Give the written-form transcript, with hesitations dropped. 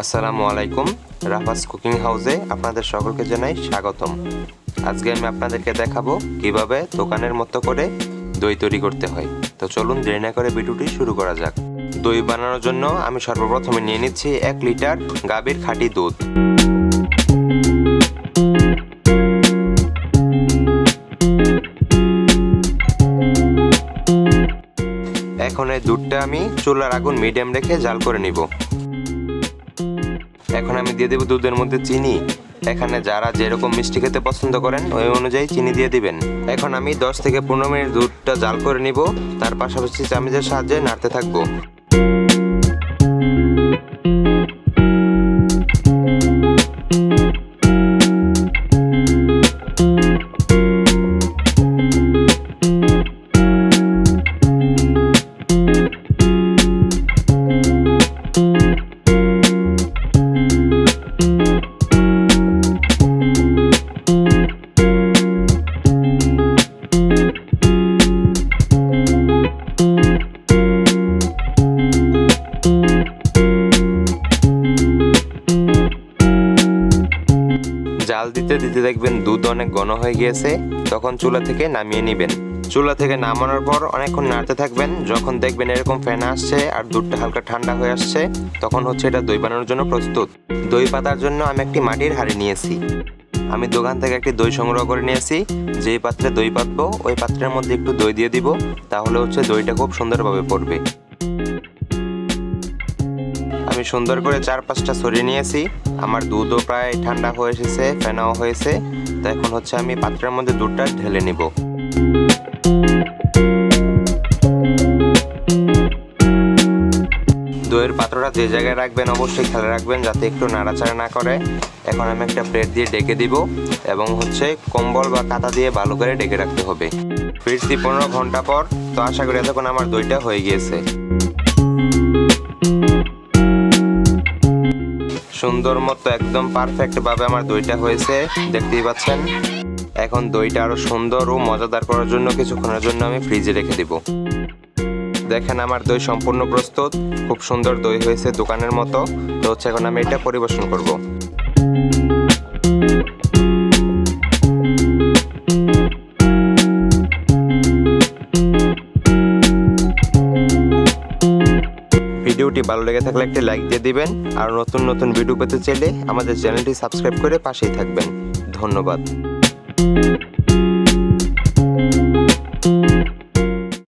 আসসালামু আলাইকুম। Rufus cooking হাউসে আপনাদের সকলকে জানাই স্বাগতম। আজকে আমি আপনাদেরকে দেখাবো কিভাবে দোকানের মতো করে দই তৈরি করতে হয়। তো চলুন দেরি না করে ভিডিওটি শুরু করা যাক। দই বানানোর জন্য আমি সর্বপ্রথমে নিয়ে নিচ্ছি 1 লিটার গাভীর খাঁটি দুধ। এখন এই দুধটা আমি চুলার আগুন মিডিয়াম রেখে জাল করে নিব। এখন আমি দিয়ে দেব দুধের মধ্যে চিনি। এখানে যারা যেরকম মিষ্টি খেতে পছন্দ করেন ওই অনুযায়ী চিনি দিয়ে দিবেন। এখন আমি 10 থেকে 15 মিনিট দুধটা জাল করে নিব, তার পাশাপাশি চামচের সাহায্যে নাড়তে থাকবো। জাল দিতে দিতে দেখবেন দুধ অনেক ঘন হয়ে গিয়েছে, তখন চুলা থেকে নামিয়ে নেবেন। চুলা থেকে নামানোর পর অনেকক্ষণ নাড়তে থাকবেন। যখন দেখবেন এরকম ফেনা আসছে আর দুধটা হালকা ঠান্ডা হয়ে আসছে, তখন হচ্ছে এটা দই বানানোর জন্য প্রস্তুত। দই পাতার জন্য আমি একটি মাটির হাঁড়ি নিয়েছি। আমি দোকান থেকে একটি দই সংগ্রহ করে নিয়েছি। যেই পাত্রে দই পাতবো ওই পাত্রের মধ্যে একটু দই দিয়ে দিব, তাহলে হচ্ছে দইটা খুব সুন্দরভাবে পড়বে। আমি সুন্দর করে 4-5টা ছড়িয়ে নিয়েছি। আমার দুধও প্রায় ঠান্ডা হয়ে এসেছে, ফেনাও হয়েছে। তো এখন হচ্ছে আমি পাত্রের মধ্যে দুধটা ঢেলে নিব। দইয়ের পাত্রটা যে জায়গায় রাখবেন অবশ্যই খেয়াল রাখবেন যাতে একটু নাড়াচাড়া না করে। এখন আমি একটা প্লেট দিয়ে ঢেকে দিব এবং হচ্ছে কম্বল বা কাঁথা দিয়ে ভালো করে ঢেকে রাখতে হবে। ফিরছি 15 ঘন্টা পর। তো আশা করি এতক্ষণ আমার দইটা হয়ে গিয়েছে। সুন্দর মতো একদম পারফেক্ট ভাবে আমার দইটা হয়েছে, দেখতেই পাচ্ছেন। এখন দইটা আরো সুন্দর ও মজাদার করার জন্য কিছুক্ষণের জন্য আমি ফ্রিজে রেখে দিব। দেখেন আমার দই সম্পূর্ণ প্রস্তুত। খুব সুন্দর দই হয়েছে দোকানের মতো। তো হচ্ছে এখন আমি এটা পরিবেশন করব। ভিডিওটি ভালো লেগে থাকলে একটি লাইক দিয়ে দিবেন, আর নতুন নতুন ভিডিও পেতে চাইলে আমাদের চ্যানেলটি সাবস্ক্রাইব করে পাশেই থাকবেন। ধন্যবাদ।